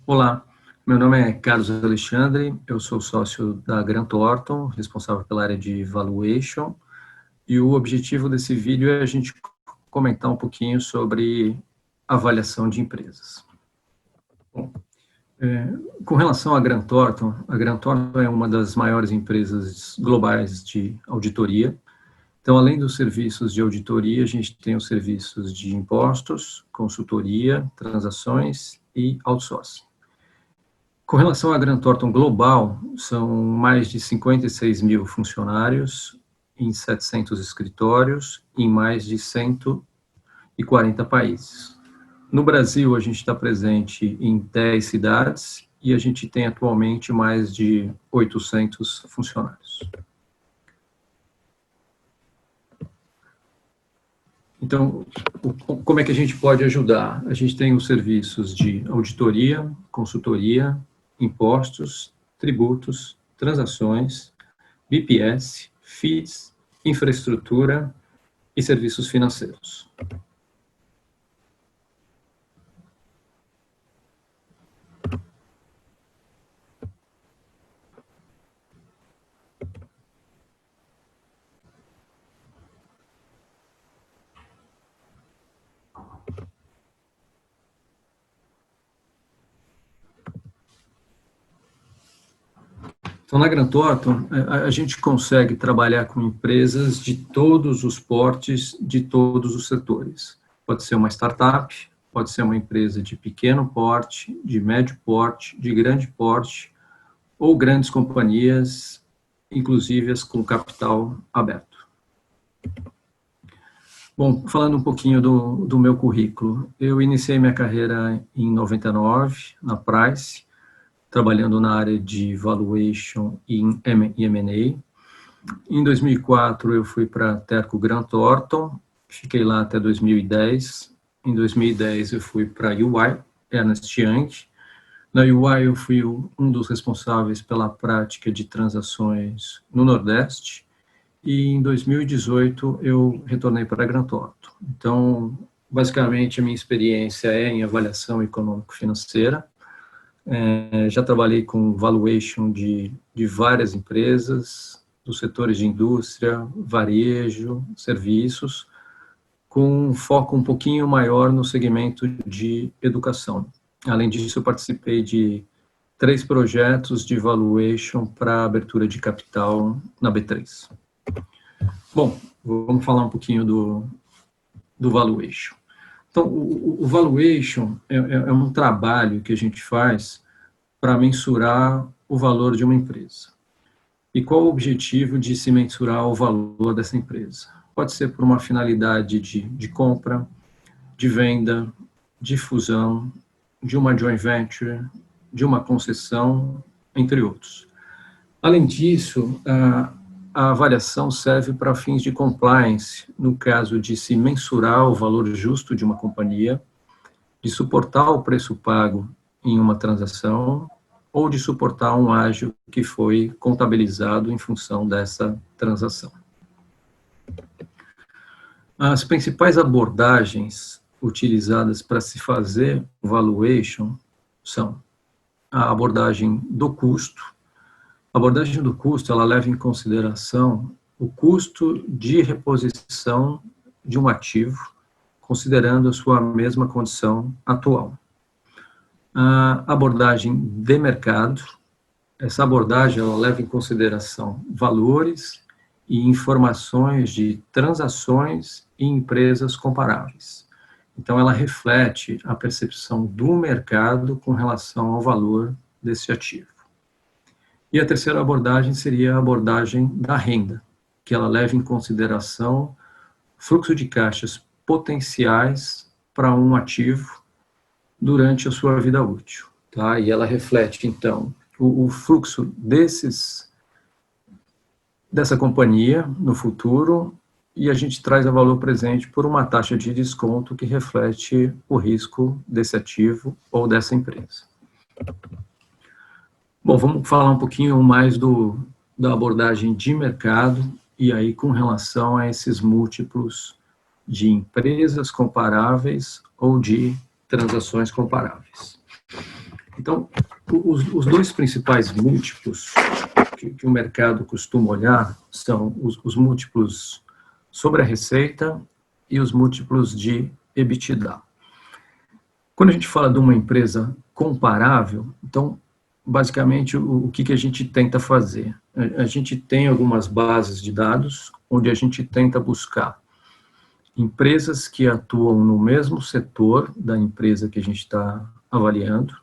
Olá, meu nome é Carlos Alexandre, eu sou sócio da Grant Thornton, responsável pela área de Valuation, e o objetivo desse vídeo é a gente comentar um pouquinho sobre avaliação de empresas. Bom, com relação à Grant Thornton é uma das maiores empresas globais de auditoria. Então, além dos serviços de auditoria, a gente tem os serviços de impostos, consultoria, transações e outsourcing. Com relação à Grant Thornton Global, são mais de 56 mil funcionários, em 700 escritórios, em mais de 140 países. No Brasil, a gente está presente em 10 cidades e a gente tem atualmente mais de 800 funcionários. Então, como é que a gente pode ajudar? A gente tem os serviços de auditoria, consultoria, impostos, tributos, transações, BPS, FIIs, infraestrutura e serviços financeiros. Então, na Grant Thornton, a gente consegue trabalhar com empresas de todos os portes, de todos os setores. Pode ser uma startup, pode ser uma empresa de pequeno porte, de médio porte, de grande porte, ou grandes companhias, inclusive as com capital aberto. Bom, falando um pouquinho do meu currículo, eu iniciei minha carreira em 99, na Price, trabalhando na área de Valuation e M&A. Em 2004, eu fui para a Terco Grant Thornton, fiquei lá até 2010. Em 2010, eu fui para a UI, Ernst Young. Na UI, eu fui um dos responsáveis pela prática de transações no Nordeste. E em 2018, eu retornei para a Grant Thornton. Então, basicamente, a minha experiência é em avaliação econômico-financeira. Já trabalhei com valuation de várias empresas, dos setores de indústria, varejo, serviços, com um foco um pouquinho maior no segmento de educação. Além disso, eu participei de 3 projetos de valuation para abertura de capital na B3. Bom, vamos falar um pouquinho do valuation. Então, o valuation é um trabalho que a gente faz para mensurar o valor de uma empresa. E qual o objetivo de se mensurar o valor dessa empresa? Pode ser por uma finalidade de compra, de venda, de fusão, de uma joint venture, de uma concessão, entre outros. Além disso, a avaliação serve para fins de compliance, no caso de se mensurar o valor justo de uma companhia, de suportar o preço pago em uma transação ou de suportar um ágio que foi contabilizado em função dessa transação. As principais abordagens utilizadas para se fazer valuation são a abordagem do custo. A abordagem do custo, ela leva em consideração o custo de reposição de um ativo, considerando a sua mesma condição atual. A abordagem de mercado, essa abordagem ela leva em consideração valores e informações de transações e empresas comparáveis. Então, ela reflete a percepção do mercado com relação ao valor desse ativo. E a terceira abordagem seria a abordagem da renda, que ela leva em consideração fluxo de caixas potenciais para um ativo durante a sua vida útil. Tá? E ela reflete, então, o fluxo dessa companhia no futuro e a gente traz a valor presente por uma taxa de desconto que reflete o risco desse ativo ou dessa empresa. Bom, vamos falar um pouquinho mais da abordagem de mercado e aí com relação a esses múltiplos de empresas comparáveis ou de transações comparáveis. Então, os dois principais múltiplos que o mercado costuma olhar são os múltiplos sobre a receita e os múltiplos de EBITDA. Quando a gente fala de uma empresa comparável, então, basicamente, o que a gente tenta fazer? A gente tem algumas bases de dados onde a gente tenta buscar empresas que atuam no mesmo setor da empresa que a gente está avaliando,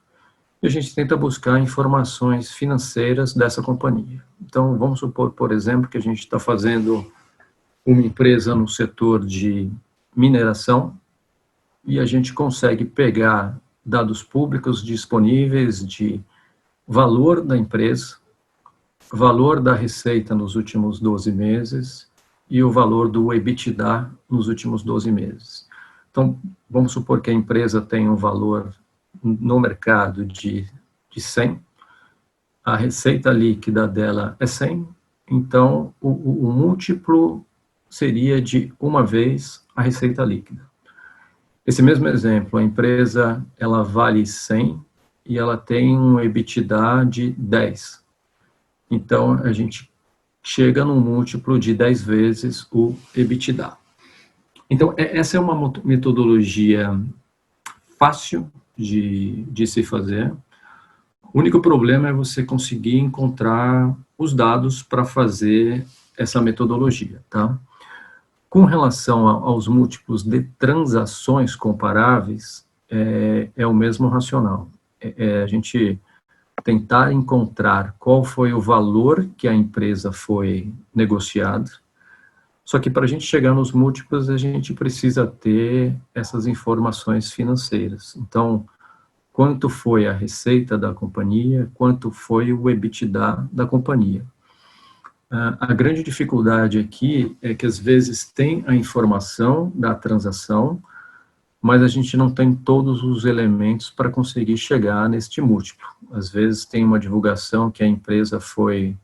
e a gente tenta buscar informações financeiras dessa companhia. Então, vamos supor, por exemplo, que a gente está fazendo uma empresa no setor de mineração e a gente consegue pegar dados públicos disponíveis de valor da empresa, valor da receita nos últimos 12 meses e o valor do EBITDA nos últimos 12 meses. Então, vamos supor que a empresa tem um valor no mercado de 100, a receita líquida dela é 100, então o múltiplo seria de uma vez a receita líquida. Esse mesmo exemplo, a empresa ela vale 100 e ela tem um EBITDA de 10. Então, a gente chega num múltiplo de 10 vezes o EBITDA. Então, essa é uma metodologia fácil de se fazer. O único problema é você conseguir encontrar os dados para fazer essa metodologia, tá? Com relação aos múltiplos de transações comparáveis, é o mesmo racional. A gente tentar encontrar qual foi o valor que a empresa foi negociada, só que para a gente chegar nos múltiplos, a gente precisa ter essas informações financeiras. Então, quanto foi a receita da companhia, quanto foi o EBITDA da companhia. A grande dificuldade aqui é que, às vezes, tem a informação da transação, mas a gente não tem todos os elementos para conseguir chegar neste múltiplo. Às vezes, tem uma divulgação que a empresa foi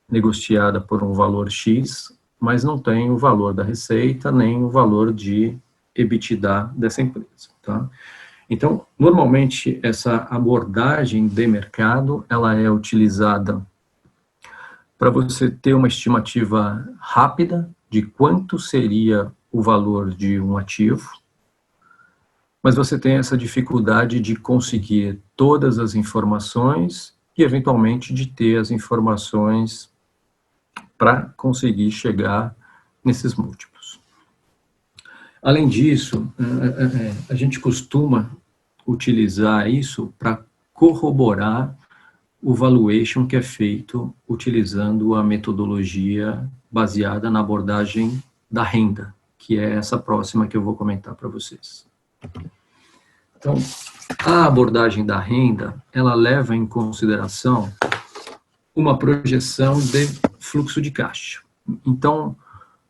negociada por um valor X, mas não tem o valor da receita, nem o valor de EBITDA dessa empresa, tá? Então, normalmente, essa abordagem de mercado, ela é utilizada para você ter uma estimativa rápida de quanto seria o valor de um ativo, mas você tem essa dificuldade de conseguir todas as informações e, eventualmente, de ter as informações para conseguir chegar nesses múltiplos. Além disso, a gente costuma utilizar isso para corroborar o valuation que é feito utilizando a metodologia baseada na abordagem da renda, que é essa próxima que eu vou comentar para vocês. Então, a abordagem da renda, ela leva em consideração uma projeção de fluxo de caixa. Então,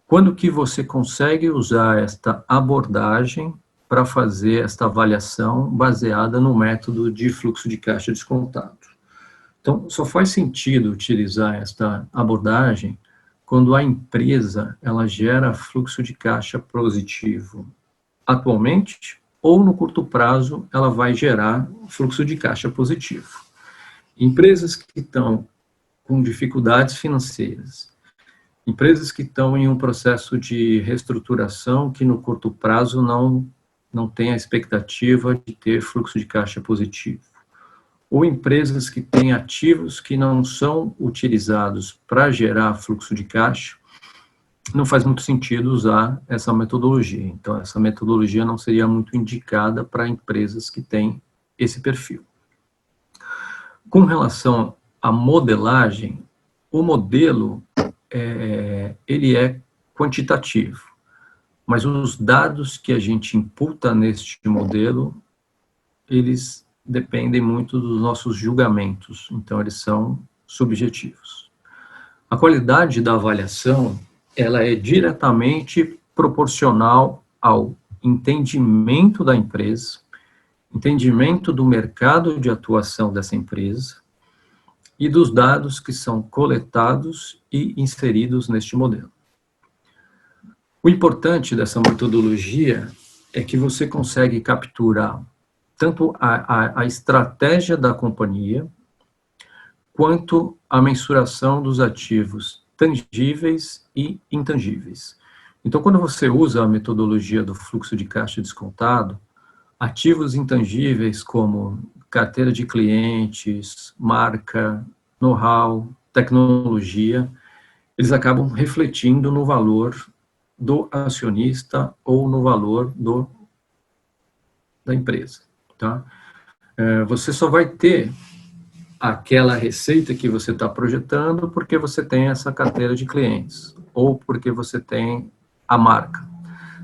quando que você consegue usar esta abordagem para fazer esta avaliação baseada no método de fluxo de caixa descontado? Então, só faz sentido utilizar esta abordagem quando a empresa ela gera fluxo de caixa positivo atualmente ou no curto prazo ela vai gerar fluxo de caixa positivo. Empresas que estão com dificuldades financeiras, empresas que estão em um processo de reestruturação que no curto prazo não tem a expectativa de ter fluxo de caixa positivo, ou empresas que têm ativos que não são utilizados para gerar fluxo de caixa, não faz muito sentido usar essa metodologia. Então, essa metodologia não seria muito indicada para empresas que têm esse perfil. Com relação à modelagem, o modelo, ele é quantitativo, mas os dados que a gente imputa neste modelo, eles dependem muito dos nossos julgamentos, então eles são subjetivos. A qualidade da avaliação, ela é diretamente proporcional ao entendimento da empresa, entendimento do mercado de atuação dessa empresa e dos dados que são coletados e inseridos neste modelo. O importante dessa metodologia é que você consegue capturar tanto a estratégia da companhia, quanto a mensuração dos ativos tangíveis e intangíveis. Então, quando você usa a metodologia do fluxo de caixa descontado, ativos intangíveis como carteira de clientes, marca, know-how, tecnologia, eles acabam refletindo no valor do acionista ou no valor da empresa. Tá? Você só vai ter aquela receita que você está projetando porque você tem essa carteira de clientes ou porque você tem a marca.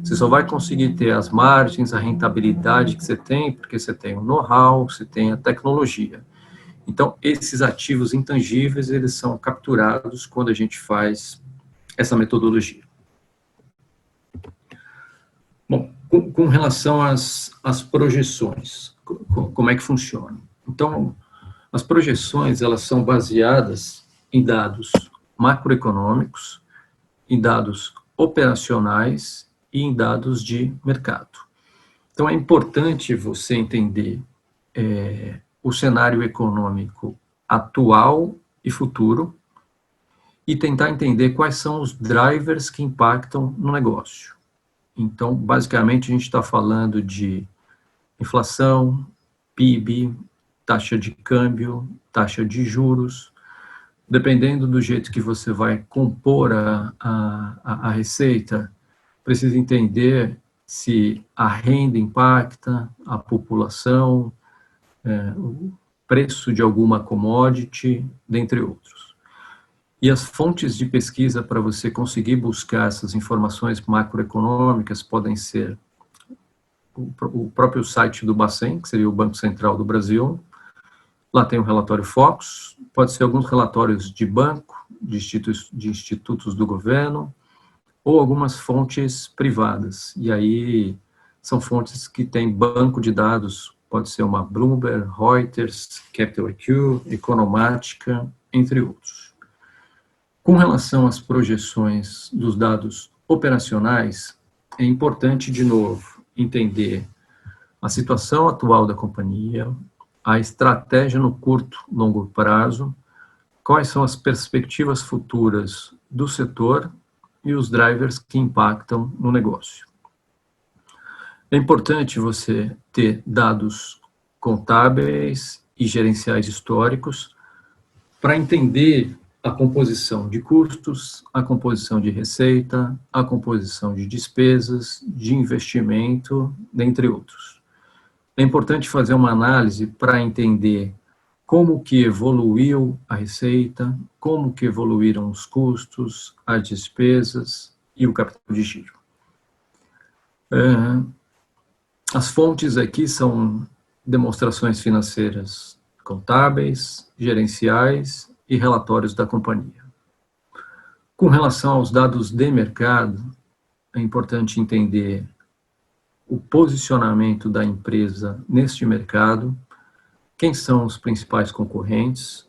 Você só vai conseguir ter as margens, a rentabilidade que você tem porque você tem o know-how, você tem a tecnologia. Então, esses ativos intangíveis, eles são capturados quando a gente faz essa metodologia. Bom, com relação às projeções, como é que funciona? Então, as projeções, elas são baseadas em dados macroeconômicos, em dados operacionais e em dados de mercado. Então, é importante você entender o cenário econômico atual e futuro e tentar entender quais são os drivers que impactam no negócio. Então, basicamente, a gente está falando de inflação, PIB, taxa de câmbio, taxa de juros. Dependendo do jeito que você vai compor a receita, precisa entender se a renda impacta, a população, o preço de alguma commodity, dentre outros. E as fontes de pesquisa para você conseguir buscar essas informações macroeconômicas podem ser o próprio site do Bacen, que seria o Banco Central do Brasil. Lá tem o relatório Focus, pode ser alguns relatórios de banco, de institutos do governo, ou algumas fontes privadas. E aí são fontes que têm banco de dados, pode ser uma Bloomberg, Reuters, Capital IQ, Economática, entre outros. Com relação às projeções dos dados operacionais, é importante, de novo, entender a situação atual da companhia, a estratégia no curto e longo prazo, quais são as perspectivas futuras do setor e os drivers que impactam no negócio. É importante você ter dados contábeis e gerenciais históricos para entender a composição de custos, a composição de receita, a composição de despesas, de investimento, dentre outros. É importante fazer uma análise para entender como que evoluiu a receita, como que evoluíram os custos, as despesas e o capital de giro. As fontes aqui são demonstrações financeiras contábeis, gerenciais e relatórios da companhia. Com relação aos dados de mercado, é importante entender o posicionamento da empresa neste mercado, quem são os principais concorrentes,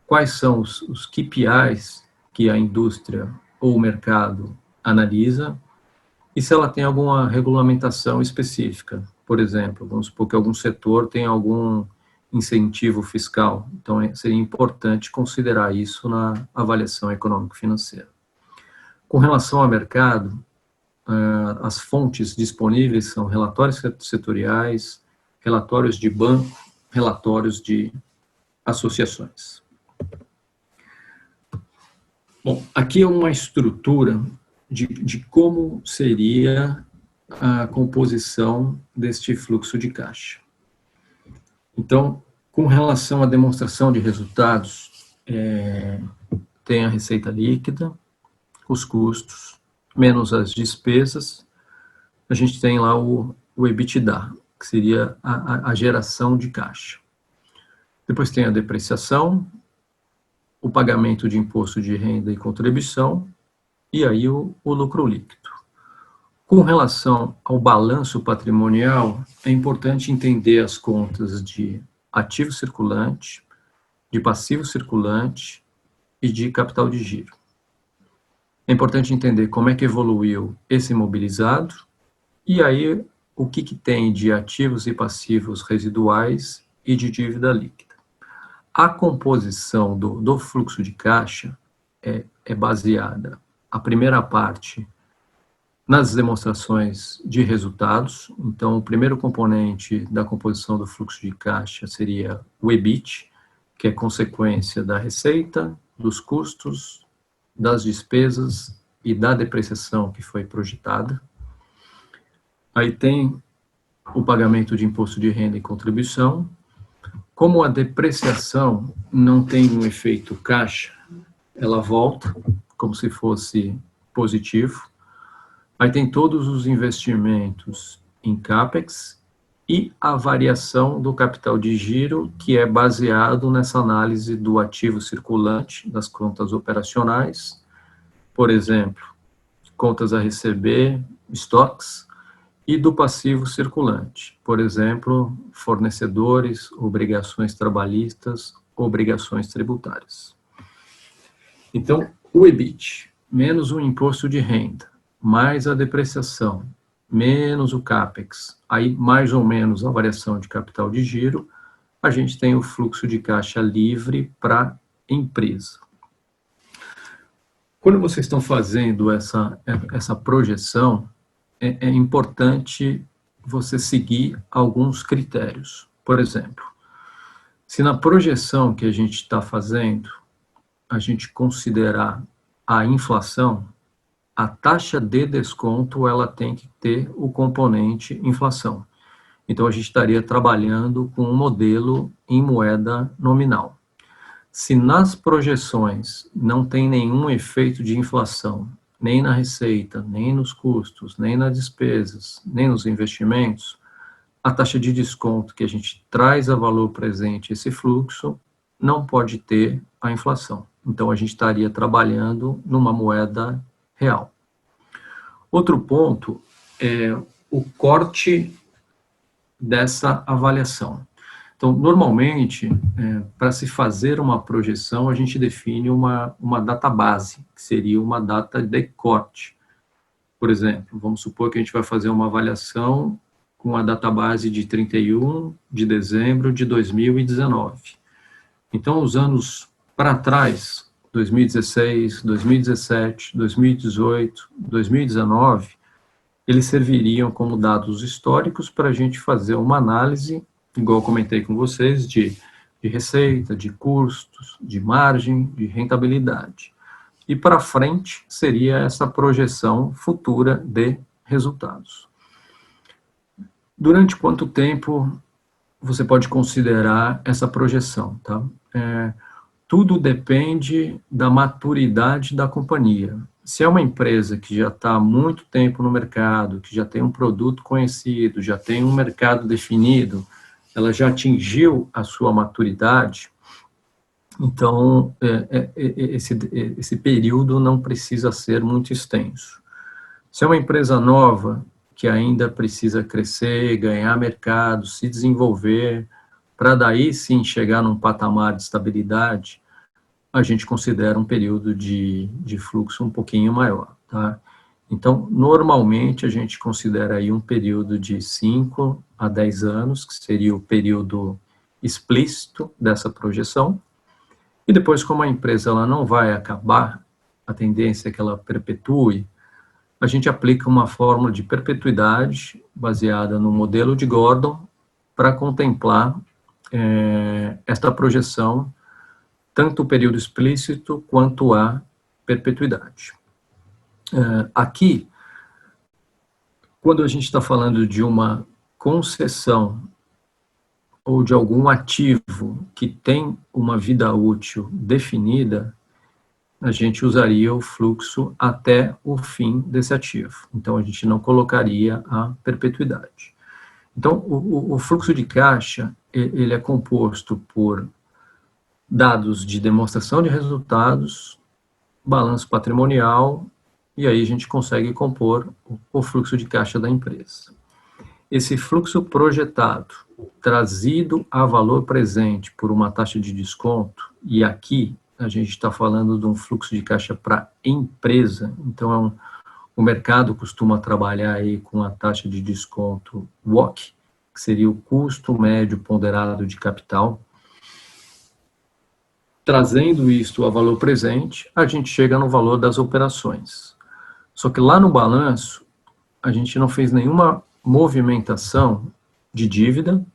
quais são os KPIs que a indústria ou o mercado analisa, e se ela tem alguma regulamentação específica. Por exemplo, vamos supor que algum setor tem algum incentivo fiscal, então seria importante considerar isso na avaliação econômico-financeira. Com relação ao mercado, as fontes disponíveis são relatórios setoriais, relatórios de banco, relatórios de associações. Bom, aqui é uma estrutura de como seria a composição deste fluxo de caixa. Então, com relação à demonstração de resultados, tem a receita líquida, os custos, menos as despesas, a gente tem lá o EBITDA, que seria a geração de caixa. Depois tem a depreciação, o pagamento de imposto de renda e contribuição, e aí o lucro líquido. Com relação ao balanço patrimonial, é importante entender as contas de ativo circulante, de passivo circulante e de capital de giro. É importante entender como é que evoluiu esse imobilizado, e aí o que tem de ativos e passivos residuais e de dívida líquida. A composição do fluxo de caixa é baseada, a primeira parte, nas demonstrações de resultados. Então, o primeiro componente da composição do fluxo de caixa seria o EBIT, que é consequência da receita, dos custos, das despesas e da depreciação que foi projetada. Aí tem o pagamento de imposto de renda e contribuição. Como a depreciação não tem um efeito caixa, ela volta como se fosse positivo. Aí tem todos os investimentos em CAPEX e a variação do capital de giro, que é baseado nessa análise do ativo circulante, das contas operacionais, por exemplo, contas a receber, estoques, e do passivo circulante, por exemplo, fornecedores, obrigações trabalhistas, obrigações tributárias. Então, o EBIT, menos o imposto de renda, mais a depreciação, menos o CAPEX, aí mais ou menos a variação de capital de giro, a gente tem o fluxo de caixa livre para a empresa. Quando vocês estão fazendo essa projeção, é importante você seguir alguns critérios. Por exemplo, se na projeção que a gente está fazendo, a gente considerar a inflação, a taxa de desconto ela tem que ter o componente inflação. Então, a gente estaria trabalhando com um modelo em moeda nominal. Se nas projeções não tem nenhum efeito de inflação, nem na receita, nem nos custos, nem nas despesas, nem nos investimentos, a taxa de desconto que a gente traz a valor presente esse fluxo não pode ter a inflação. Então, a gente estaria trabalhando numa moeda real. Outro ponto é o corte dessa avaliação. Então, normalmente, para se fazer uma projeção, a gente define uma data base, que seria uma data de corte. Por exemplo, vamos supor que a gente vai fazer uma avaliação com a data base de 31 de dezembro de 2019. Então, os anos para trás, 2016, 2017, 2018, 2019, eles serviriam como dados históricos para a gente fazer uma análise, igual eu comentei com vocês, de receita, de custos, de margem, de rentabilidade. E para frente seria essa projeção futura de resultados. Durante quanto tempo você pode considerar essa projeção, tá? Tudo depende da maturidade da companhia. Se é uma empresa que já está há muito tempo no mercado, que já tem um produto conhecido, já tem um mercado definido, ela já atingiu a sua maturidade, então esse período não precisa ser muito extenso. Se é uma empresa nova, que ainda precisa crescer, ganhar mercado, se desenvolver, para daí sim chegar num patamar de estabilidade, a gente considera um período de fluxo um pouquinho maior, tá? Então, normalmente, a gente considera aí um período de 5 a 10 anos, que seria o período explícito dessa projeção, e depois, como a empresa ela não vai acabar, a tendência é que ela perpetue, a gente aplica uma fórmula de perpetuidade baseada no modelo de Gordon para contemplar esta projeção, tanto o período explícito quanto a perpetuidade. Aqui, quando a gente está falando de uma concessão ou de algum ativo que tem uma vida útil definida, a gente usaria o fluxo até o fim desse ativo. Então, a gente não colocaria a perpetuidade. Então, o fluxo de caixa, ele é composto por dados de demonstração de resultados, balanço patrimonial, e aí a gente consegue compor o fluxo de caixa da empresa. Esse fluxo projetado, trazido a valor presente por uma taxa de desconto, e aqui a gente está falando de um fluxo de caixa para empresa, então é O mercado costuma trabalhar aí com a taxa de desconto WACC, que seria o custo médio ponderado de capital. Trazendo isto a valor presente, a gente chega no valor das operações. Só que lá no balanço, a gente não fez nenhuma movimentação de dívida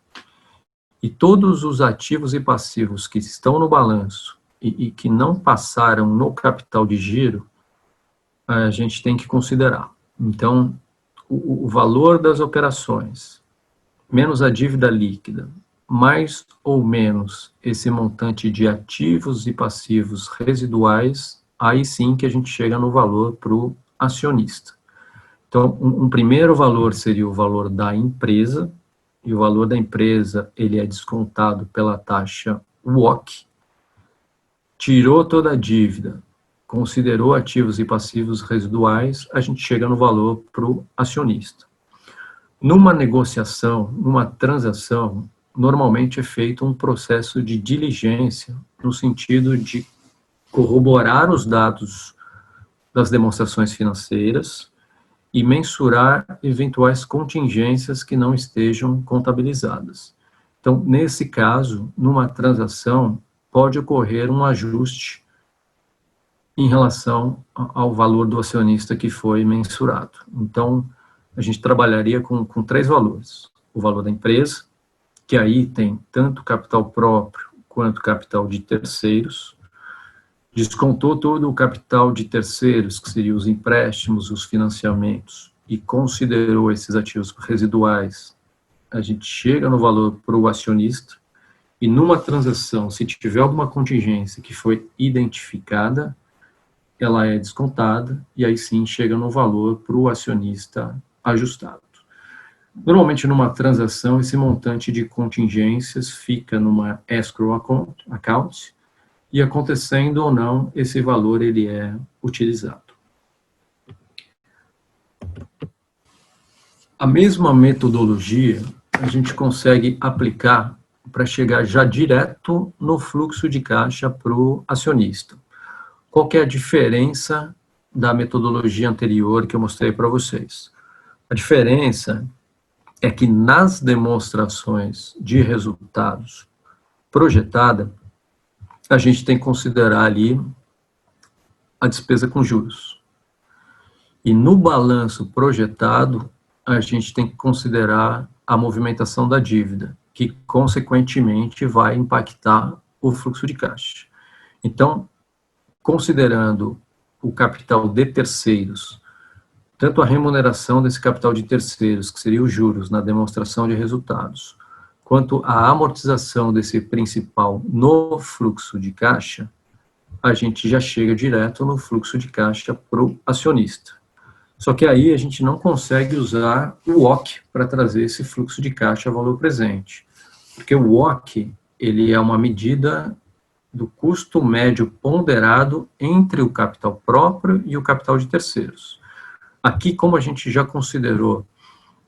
e todos os ativos e passivos que estão no balanço e que não passaram no capital de giro, a gente tem que considerar. Então, o valor das operações, menos a dívida líquida, mais ou menos esse montante de ativos e passivos residuais, aí sim que a gente chega no valor para o acionista. Então, um primeiro valor seria o valor da empresa, e o valor da empresa ele é descontado pela taxa WACC, tirou toda a dívida, considerou ativos e passivos residuais, a gente chega no valor para o acionista. Numa negociação, numa transação, normalmente é feito um processo de diligência, no sentido de corroborar os dados das demonstrações financeiras e mensurar eventuais contingências que não estejam contabilizadas. Então, nesse caso, numa transação, pode ocorrer um ajuste em relação ao valor do acionista que foi mensurado. Então, a gente trabalharia com três valores. O valor da empresa, que aí tem tanto capital próprio quanto capital de terceiros, descontou todo o capital de terceiros, que seriam os empréstimos, os financiamentos, e considerou esses ativos residuais, a gente chega no valor para o acionista, e numa transação, se tiver alguma contingência que foi identificada, ela é descontada, e aí sim chega no valor para o acionista ajustado. Normalmente, numa transação, esse montante de contingências fica numa escrow account, e acontecendo ou não, esse valor ele é utilizado. A mesma metodologia a gente consegue aplicar para chegar já direto no fluxo de caixa para o acionista. Qual que é a diferença da metodologia anterior que eu mostrei para vocês? A diferença é que nas demonstrações de resultados projetada, a gente tem que considerar ali a despesa com juros. E no balanço projetado, a gente tem que considerar a movimentação da dívida, que consequentemente vai impactar o fluxo de caixa. Então, considerando o capital de terceiros, tanto a remuneração desse capital de terceiros, que seria os juros na demonstração de resultados, quanto a amortização desse principal no fluxo de caixa, a gente já chega direto no fluxo de caixa para o acionista. Só que aí a gente não consegue usar o WACC para trazer esse fluxo de caixa a valor presente, porque o WACC ele é uma medida do custo médio ponderado entre o capital próprio e o capital de terceiros. Aqui, como a gente já considerou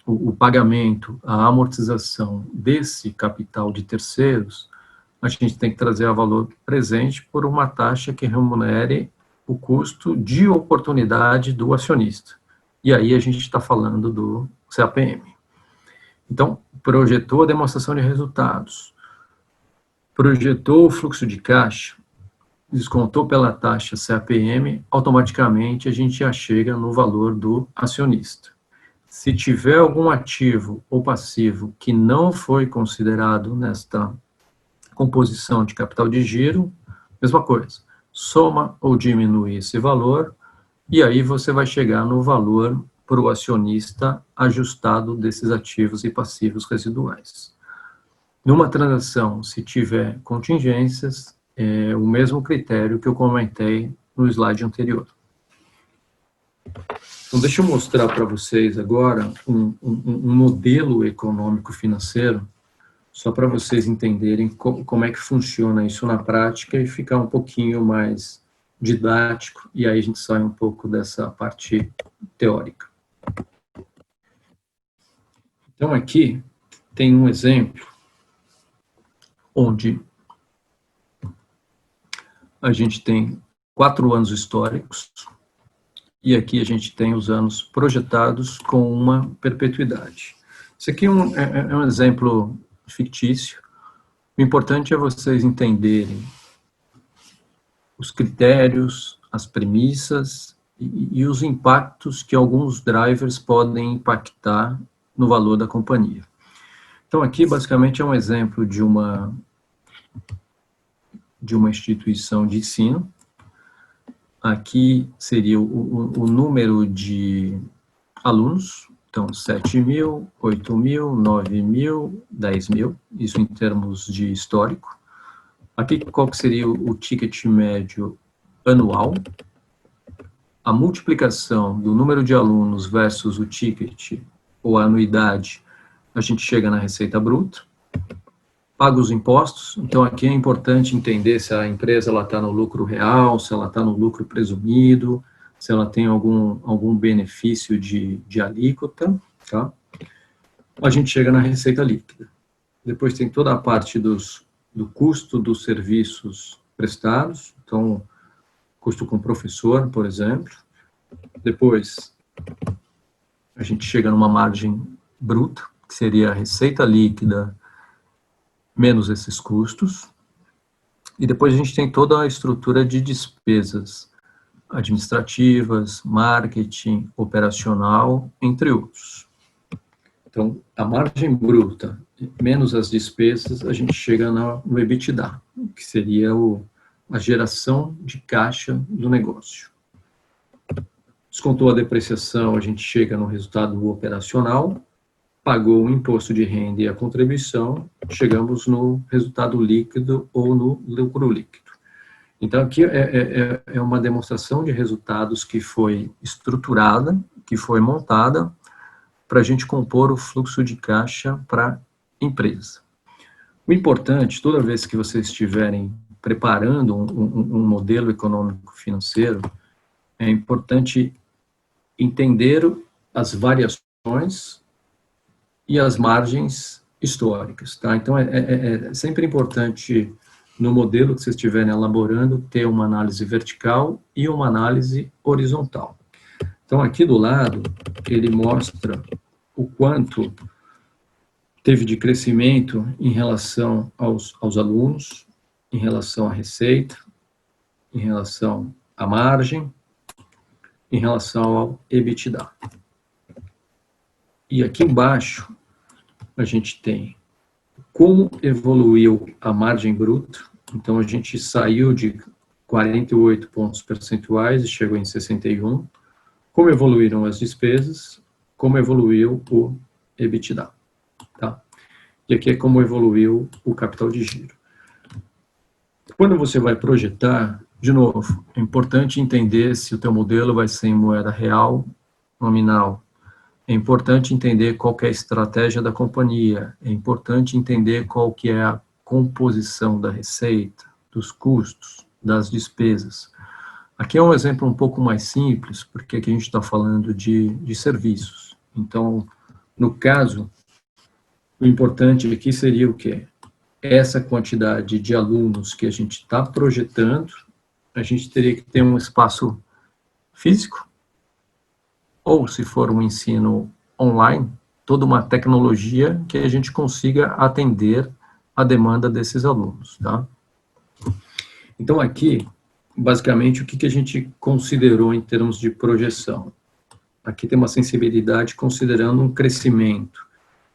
o pagamento, a amortização desse capital de terceiros, a gente tem que trazer a valor presente por uma taxa que remunere o custo de oportunidade do acionista. E aí a gente está falando do CAPM. Então, projetou a demonstração de resultados, projetou o fluxo de caixa, descontou pela taxa CAPM, automaticamente a gente já chega no valor do acionista. Se tiver algum ativo ou passivo que não foi considerado nesta composição de capital de giro, mesma coisa, soma ou diminui esse valor, e aí você vai chegar no valor para o acionista ajustado desses ativos e passivos residuais. Numa transação, se tiver contingências, é o mesmo critério que eu comentei no slide anterior. Então, deixa eu mostrar para vocês agora um modelo econômico financeiro, só para vocês entenderem como é que funciona isso na prática e ficar um pouquinho mais didático, e aí a gente sai um pouco dessa parte teórica. Então, aqui tem um exemplo onde a gente tem 4 anos históricos, e aqui a gente tem os anos projetados com uma perpetuidade. Isso aqui é um exemplo fictício. O importante é vocês entenderem os critérios, as premissas e os impactos que alguns drivers podem impactar no valor da companhia. Então, aqui, basicamente, é um exemplo de uma instituição de ensino. Aqui seria o número de alunos, então 7 mil, 8 mil, 9 mil, 10 mil, isso em termos de histórico. Aqui qual que seria o ticket médio anual, a multiplicação do número de alunos versus o ticket ou a anuidade, a gente chega na receita bruta, paga os impostos, então aqui é importante entender se a empresa está no lucro real, se ela está no lucro presumido, se ela tem algum benefício de alíquota, tá? A gente chega na receita líquida. Depois tem toda a parte do custo dos serviços prestados, então, custo com professor, por exemplo. Depois, a gente chega numa margem bruta, que seria a receita líquida menos esses custos. E depois a gente tem toda a estrutura de despesas administrativas, marketing, operacional, entre outros. Então, a margem bruta menos as despesas, a gente chega no EBITDA, que seria a geração de caixa do negócio. Descontou a depreciação, a gente chega no resultado operacional, pagou o imposto de renda e a contribuição, chegamos no resultado líquido ou no lucro líquido. Então, aqui é uma demonstração de resultados que foi estruturada, que foi montada para a gente compor o fluxo de caixa para a empresa. O importante, toda vez que vocês estiverem preparando um modelo econômico-financeiro, é importante entender as variações e as margens históricas, tá? Então, é sempre importante, no modelo que vocês estiverem elaborando, ter uma análise vertical e uma análise horizontal. Então, aqui do lado, ele mostra o quanto teve de crescimento em relação aos alunos, em relação à receita, em relação à margem, em relação ao EBITDA. E aqui embaixo, a gente tem como evoluiu a margem bruta. Então, a gente saiu de 48 pontos percentuais e chegou em 61. Como evoluíram as despesas, como evoluiu o EBITDA. Tá? E aqui é como evoluiu o capital de giro. Quando você vai projetar, de novo, é importante entender se o teu modelo vai ser em moeda real, nominal. É importante entender qual que é a estratégia da companhia. É importante entender qual que é a composição da receita, dos custos, das despesas. Aqui é um exemplo um pouco mais simples, porque aqui a gente está falando de serviços. Então, no caso, o importante aqui seria o quê? Essa quantidade de alunos que a gente está projetando, a gente teria que ter um espaço físico, ou se for um ensino online, toda uma tecnologia que a gente consiga atender a demanda desses alunos, tá? Então, aqui, basicamente, o que a gente considerou em termos de projeção? Aqui tem uma sensibilidade considerando um crescimento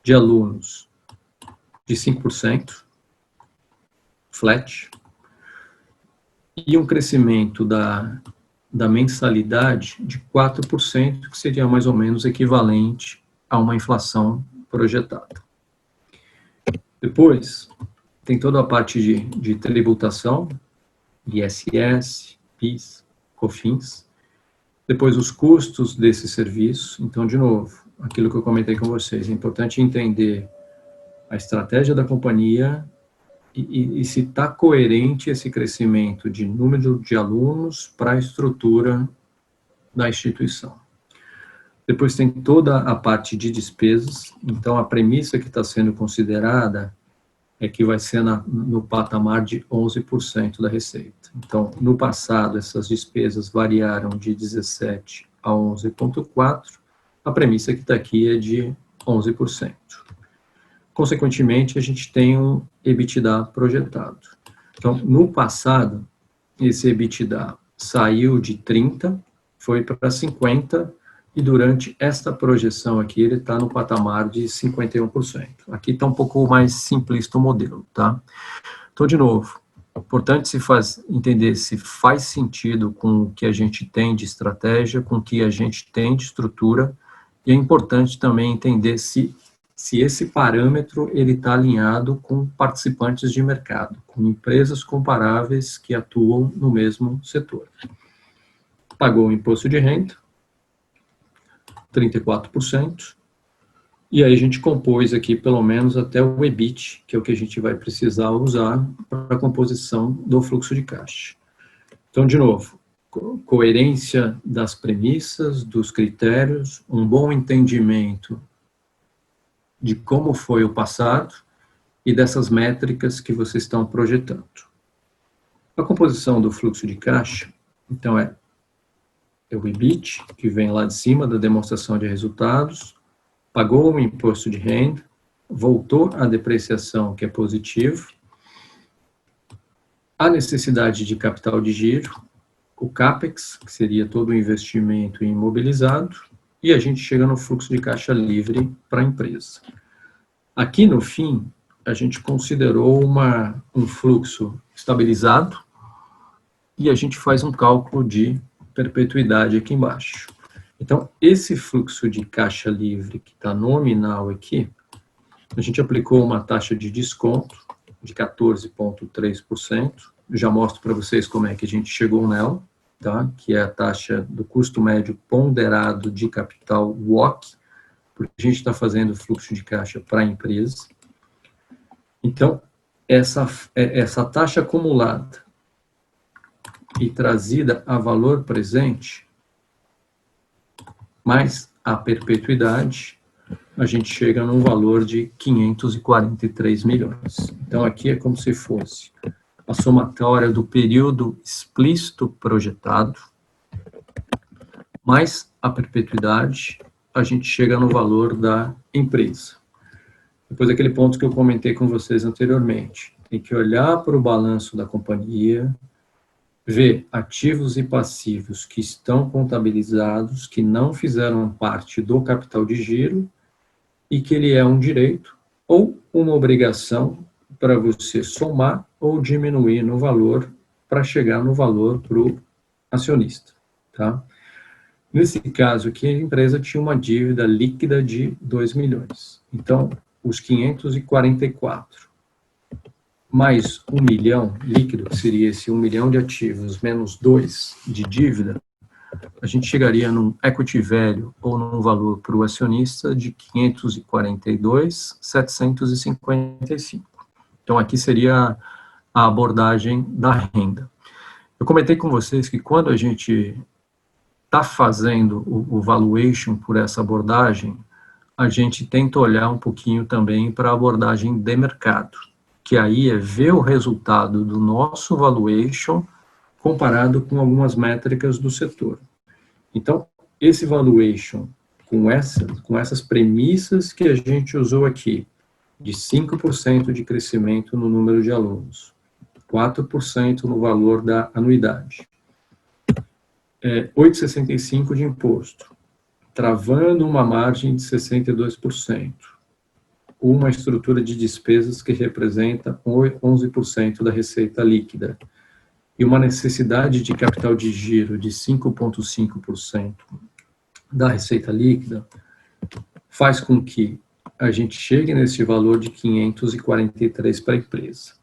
de alunos de 5%, flat, e um crescimento da mensalidade de 4%, que seria mais ou menos equivalente a uma inflação projetada. Depois, tem toda a parte de tributação, ISS, PIS, COFINS. Depois, os custos desse serviço. Então, de novo, aquilo que eu comentei com vocês, é importante entender a estratégia da companhia e se está coerente esse crescimento de número de alunos para a estrutura da instituição. Depois tem toda a parte de despesas. Então, a premissa que está sendo considerada é que vai ser no patamar de 11% da receita. Então, no passado, essas despesas variaram de 17% a 11,4%. A premissa que está aqui é de 11%. Consequentemente, a gente tem um EBITDA projetado. Então, no passado, esse EBITDA saiu de 30, foi para 50, e durante esta projeção aqui, ele está no patamar de 51%. Aqui está um pouco mais simplista o modelo, tá? Então, de novo, importante entender se faz sentido com o que a gente tem de estratégia, com o que a gente tem de estrutura, e é importante também entender se esse parâmetro ele está alinhado com participantes de mercado, com empresas comparáveis que atuam no mesmo setor. Pagou o imposto de renda, 34%, e aí a gente compôs aqui pelo menos até o EBIT, que é o que a gente vai precisar usar para a composição do fluxo de caixa. Então, de novo, coerência das premissas, dos critérios, um bom entendimento de como foi o passado e dessas métricas que vocês estão projetando. A composição do fluxo de caixa, então, é o EBIT, que vem lá de cima da demonstração de resultados, pagou o imposto de renda, voltou à depreciação, que é positivo, a necessidade de capital de giro, o CAPEX, que seria todo o investimento imobilizado, e a gente chega no fluxo de caixa livre para a empresa. Aqui, no fim, a gente considerou um fluxo estabilizado e a gente faz um cálculo de perpetuidade aqui embaixo. Então, esse fluxo de caixa livre que está nominal aqui, a gente aplicou uma taxa de desconto de 14,3%. Eu já mostro para vocês como é que a gente chegou nela, tá? Que é a taxa do custo médio ponderado de capital WACC, porque a gente está fazendo fluxo de caixa para a empresa. Então, essa taxa acumulada e trazida a valor presente, mais a perpetuidade, a gente chega num valor de 543 milhões. Então, aqui é como se fosse a somatória do período explícito projetado, mais a perpetuidade, a gente chega no valor da empresa. Depois daquele ponto que eu comentei com vocês anteriormente, tem que olhar para o balanço da companhia, ver ativos e passivos que estão contabilizados, que não fizeram parte do capital de giro, e que ele é um direito ou uma obrigação para você somar ou diminuir no valor para chegar no valor para o acionista, tá? Nesse caso aqui, a empresa tinha uma dívida líquida de 2 milhões. Então, os 544 mais 1 milhão líquido, que seria esse 1 milhão de ativos menos 2 de dívida, a gente chegaria num equity value ou num valor para o acionista de 542.755. Então, aqui seria a abordagem da renda. Eu comentei com vocês que quando a gente está fazendo o valuation por essa abordagem, a gente tenta olhar um pouquinho também para a abordagem de mercado, que aí é ver o resultado do nosso valuation comparado com algumas métricas do setor. Então, esse valuation, com essas premissas que a gente usou aqui, de 5% de crescimento no número de alunos, 4% no valor da anuidade, 8,65% de imposto, travando uma margem de 62%, uma estrutura de despesas que representa 11% da receita líquida, e uma necessidade de capital de giro de 5,5% da receita líquida, faz com que a gente chegue nesse valor de 543 para a empresa.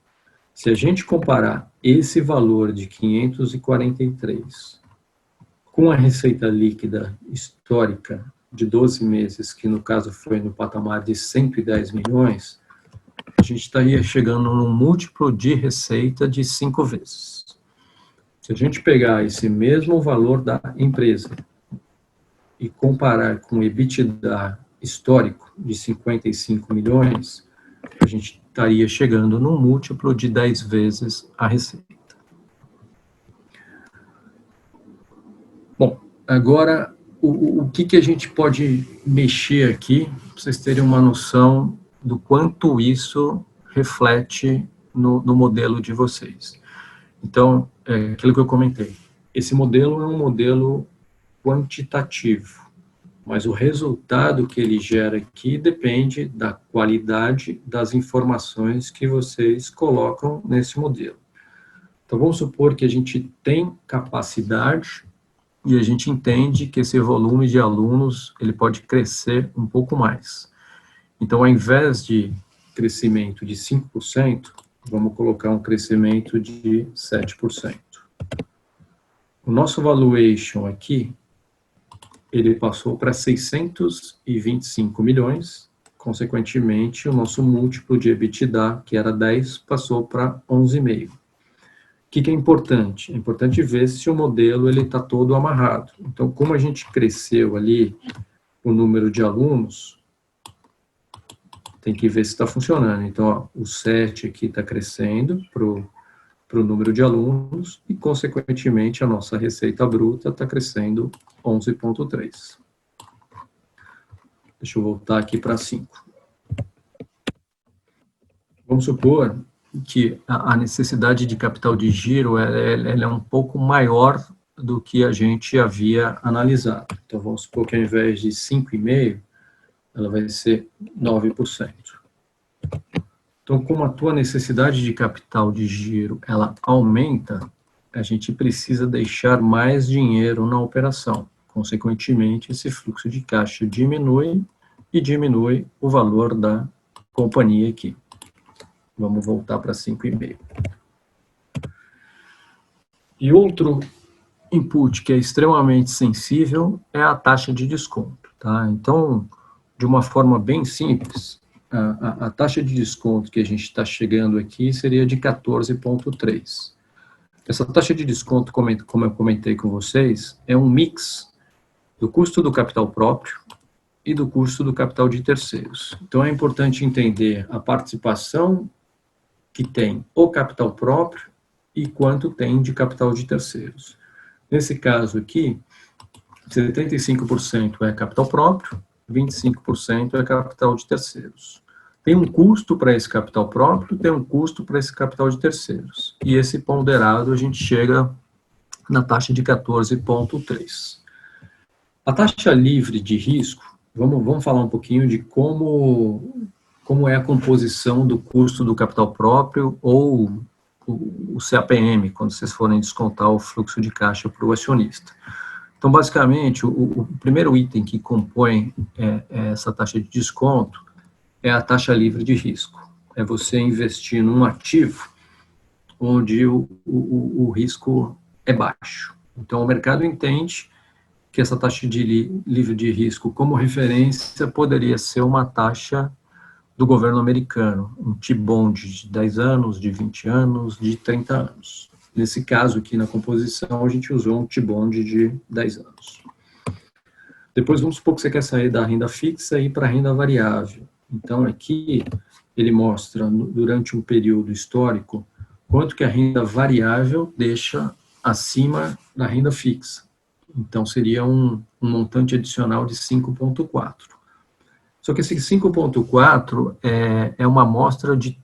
Se a gente comparar esse valor de 543 com a receita líquida histórica de 12 meses, que no caso foi no patamar de 110 milhões, a gente estaria chegando num múltiplo de receita de 5 vezes. Se a gente pegar esse mesmo valor da empresa e comparar com o EBITDA histórico de 55 milhões, a gente estaria chegando num múltiplo de 10 vezes a receita. Bom, agora o que a gente pode mexer aqui, para vocês terem uma noção do quanto isso reflete no modelo de vocês. Então, aquilo que eu comentei, esse modelo é um modelo quantitativo, mas o resultado que ele gera aqui depende da qualidade das informações que vocês colocam nesse modelo. Então, vamos supor que a gente tem capacidade e a gente entende que esse volume de alunos ele pode crescer um pouco mais. Então, ao invés de crescimento de 5%, vamos colocar um crescimento de 7%. O nosso valuation aqui, ele passou para 625 milhões, consequentemente, o nosso múltiplo de EBITDA, que era 10, passou para 11,5. O que é importante? É importante ver se o modelo está todo amarrado. Então, como a gente cresceu ali o número de alunos, tem que ver se está funcionando. Então, ó, o 7 aqui está crescendo para o número de alunos e, consequentemente, a nossa receita bruta está crescendo 11,3. Deixa eu voltar aqui para 5. Vamos supor que a necessidade de capital de giro ela é um pouco maior do que a gente havia analisado. Então, vamos supor que ao invés de 5,5%, ela vai ser 9%. Então, como a tua necessidade de capital de giro ela aumenta, a gente precisa deixar mais dinheiro na operação. Consequentemente, esse fluxo de caixa diminui e diminui o valor da companhia aqui. Vamos voltar para 5,5. E outro input que é extremamente sensível é a taxa de desconto. Tá? Então, de uma forma bem simples, a taxa de desconto que a gente está chegando aqui seria de 14,3. Essa taxa de desconto, como eu comentei com vocês, é um mix do custo do capital próprio e do custo do capital de terceiros. Então, é importante entender a participação que tem o capital próprio e quanto tem de capital de terceiros. Nesse caso aqui, 75% é capital próprio, 25% é capital de terceiros. Tem um custo para esse capital próprio, tem um custo para esse capital de terceiros. E esse ponderado a gente chega na taxa de 14,3. A taxa livre de risco, vamos falar um pouquinho de como é a composição do custo do capital próprio ou o CAPM, quando vocês forem descontar o fluxo de caixa para o acionista. Então, basicamente, o primeiro item que compõe essa taxa de desconto é a taxa livre de risco. É você investir num ativo onde o risco é baixo. Então, o mercado entende que essa taxa livre de risco, como referência, poderia ser uma taxa do governo americano, um T-bond de 10 anos, de 20 anos, de 30 anos. Nesse caso aqui na composição, a gente usou um T-bond de 10 anos. Depois, vamos supor que você quer sair da renda fixa e ir para a renda variável. Então, aqui, ele mostra, durante um período histórico, quanto que a renda variável deixa acima da renda fixa. Então, seria um montante adicional de 5,4. Só que esse 5,4 é uma amostra de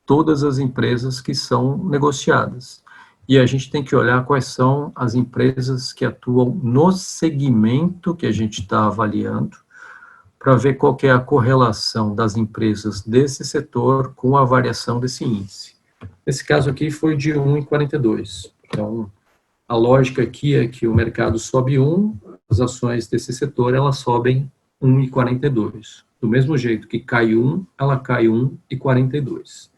todas as empresas que são negociadas. E a gente tem que olhar quais são as empresas que atuam no segmento que a gente está avaliando, para ver qual que é a correlação das empresas desse setor com a variação desse índice. Nesse caso aqui foi de 1,42. Então, a lógica aqui é que o mercado sobe 1, as ações desse setor elas sobem 1,42. Do mesmo jeito que cai 1, ela cai 1,42.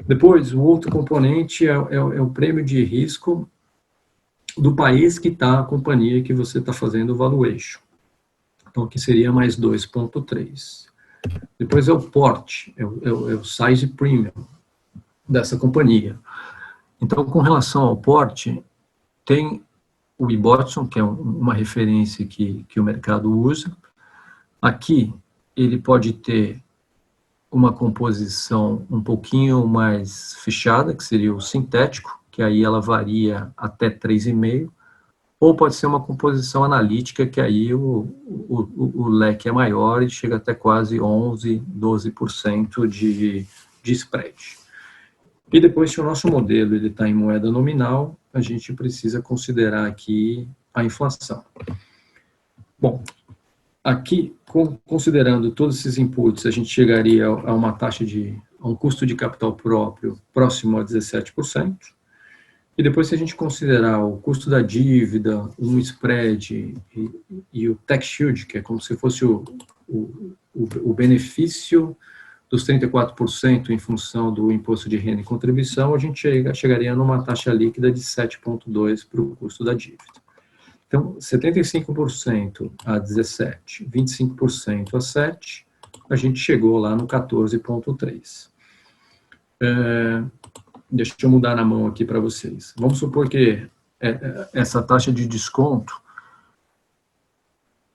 Depois, o outro componente é o prêmio de risco do país que está a companhia que você está fazendo o valuation. Então, aqui seria mais 2,3. Depois é o porte, é o size premium dessa companhia. Então, com relação ao porte, tem o Ibotsson, que é uma referência que o mercado usa. Aqui, ele pode ter uma composição um pouquinho mais fechada, que seria o sintético, que aí ela varia até 3,5, ou pode ser uma composição analítica, que aí o leque é maior e chega até quase 11%, 12% de spread. E depois, se o nosso modelo está em moeda nominal, a gente precisa considerar aqui a inflação. Bom, aqui, considerando todos esses inputs, a gente chegaria a uma taxa a um custo de capital próprio próximo a 17%. E depois, se a gente considerar o custo da dívida, um spread e o tax shield, que é como se fosse o benefício dos 34% em função do imposto de renda e contribuição, a gente chegaria numa taxa líquida de 7,2% para o custo da dívida. Então, 75% a 17%, 25% a 7%, a gente chegou lá no 14,3%. Deixa eu mudar na mão aqui para vocês. Vamos supor que essa taxa de desconto,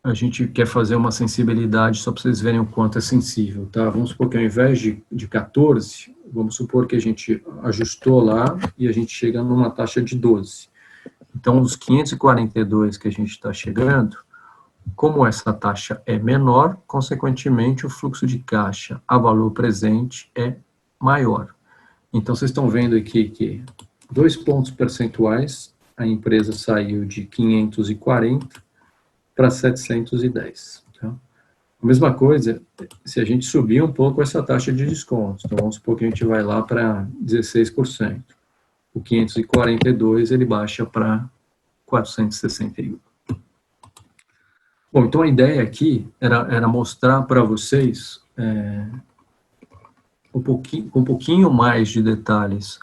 a gente quer fazer uma sensibilidade só para vocês verem o quanto é sensível, tá? Vamos supor que ao invés de 14, vamos supor que a gente ajustou lá e a gente chega numa taxa de 12. Então, os 542 que a gente está chegando, como essa taxa é menor, consequentemente, o fluxo de caixa a valor presente é maior. Então, vocês estão vendo aqui que 2 pontos percentuais, a empresa saiu de 540 para 710. Tá? A mesma coisa, se a gente subir um pouco essa taxa de desconto, então vamos supor que a gente vai lá para 16%. O 542, ele baixa para 461. Bom, então a ideia aqui era mostrar para vocês, com um pouquinho mais de detalhes,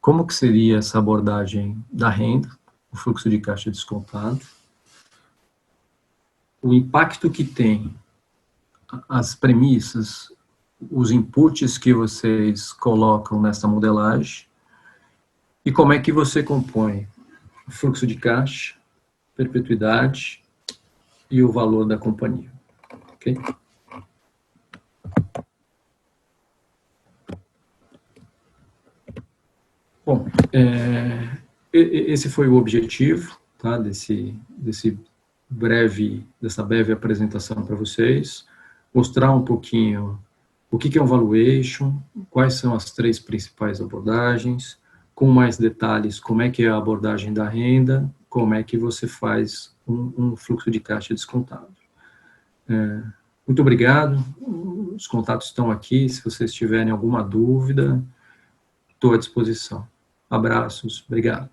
como que seria essa abordagem da renda, o fluxo de caixa descontado, o impacto que tem as premissas, os inputs que vocês colocam nessa modelagem, e como é que você compõe o fluxo de caixa, perpetuidade e o valor da companhia. Ok? Bom, esse foi o objetivo, tá, dessa breve apresentação para vocês, mostrar um pouquinho o que é um valuation, quais são as 3 principais abordagens, com mais detalhes, como é que é a abordagem da renda, como é que você faz um fluxo de caixa descontado. Muito obrigado, os contatos estão aqui, se vocês tiverem alguma dúvida, estou à disposição. Abraços, obrigado.